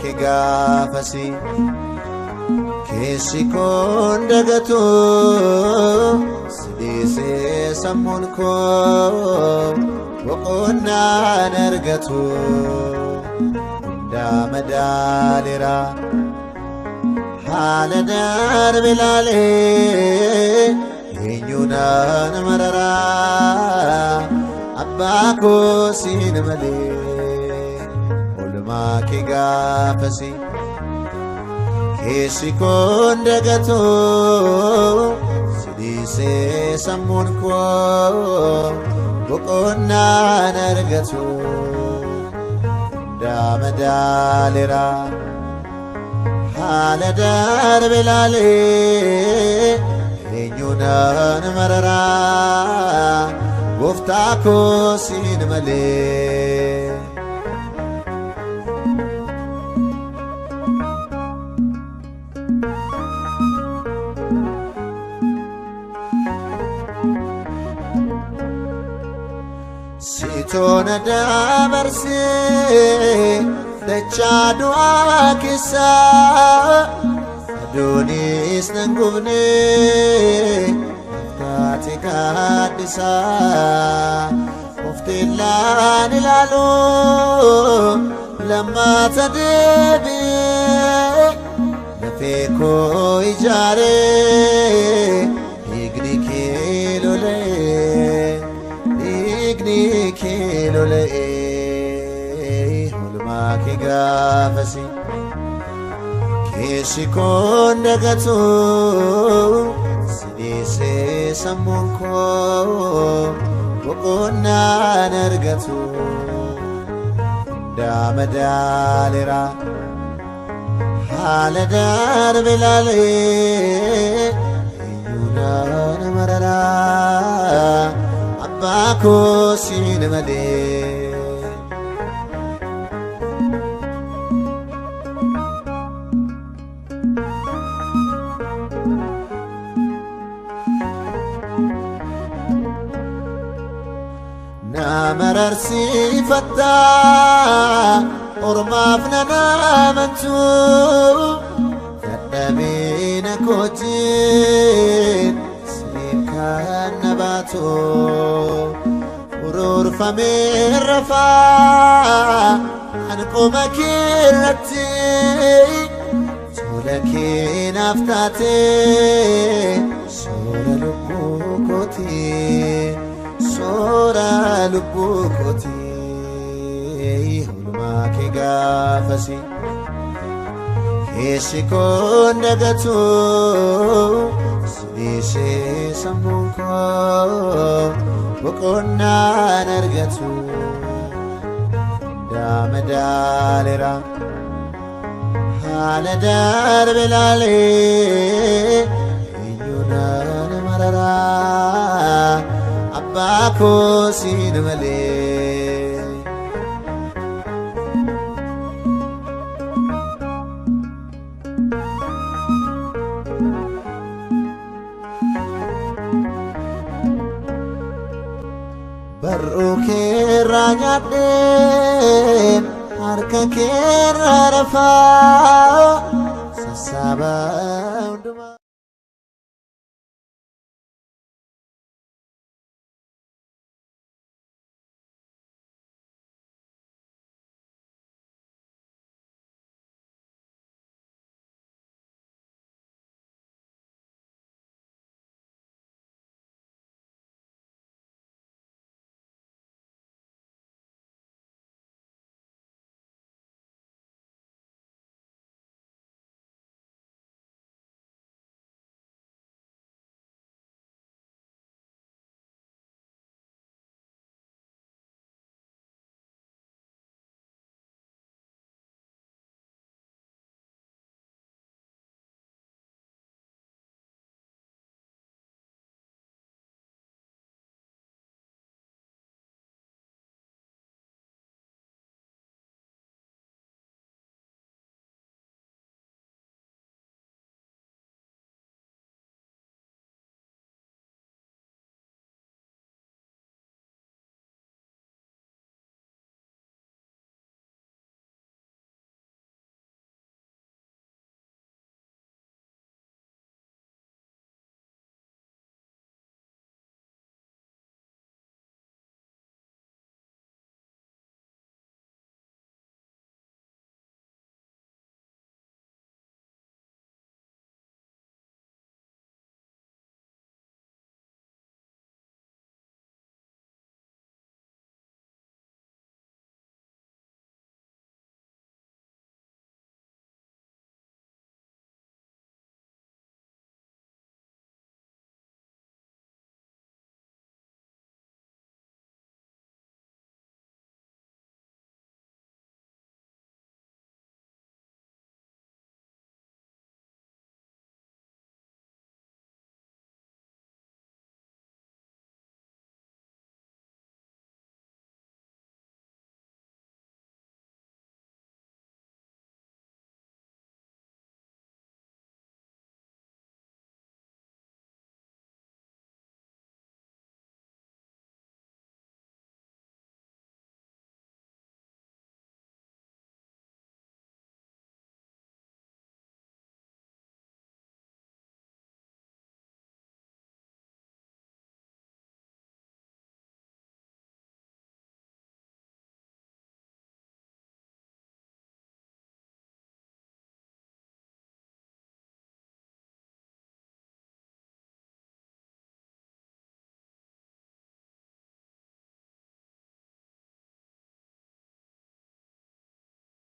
ke gaafasi keessi koon dagatu sidhiisee sammuun koo boqonnaan argatu hundaa madaaleera haala darbe ilaalee eenyuunaan mararaa abbaa koo siin malee oolmaa kee gaafasi keessi koon dagatu sidhiisee sammuun koo boqonnaan argatu hundaa madaaleera haala darbe ilaalee eenyuunaan mararaa gooftaa koo siin malee siitoona dabarsee dachaa du'aa keessaa aduunis nan gubne taate gaaddisaa ofteellaan ilaalu lammaata deebi'ee lafee koo ijaaree dhiigni kee lola'ee oolmaa kee gaafasi keessi koon dagatu sidhiisee sammuun koo boqonnaan argatu hundaa madaaleera haala darbe ilaalee eenyuunaan mararaa abbaa koo siin malee na mararsiifatta ormaaf nan amantu dadhabina kootiin siin kan na baatu ururfamee rafaa anqoma keerratti tola kee naaf taatee soora lubbuu kootii soora lubbuu kootii oolmaa kee gaafasi keessi koon dagatu sidhiisee sammuun koo boqonnaan argatu hundaa madaaleera haala darbe ilaalee eenyuunaan mararaa abbaa koo siin malee barruu keerraa nyaadhee harka keerraa rafaa sassaabaa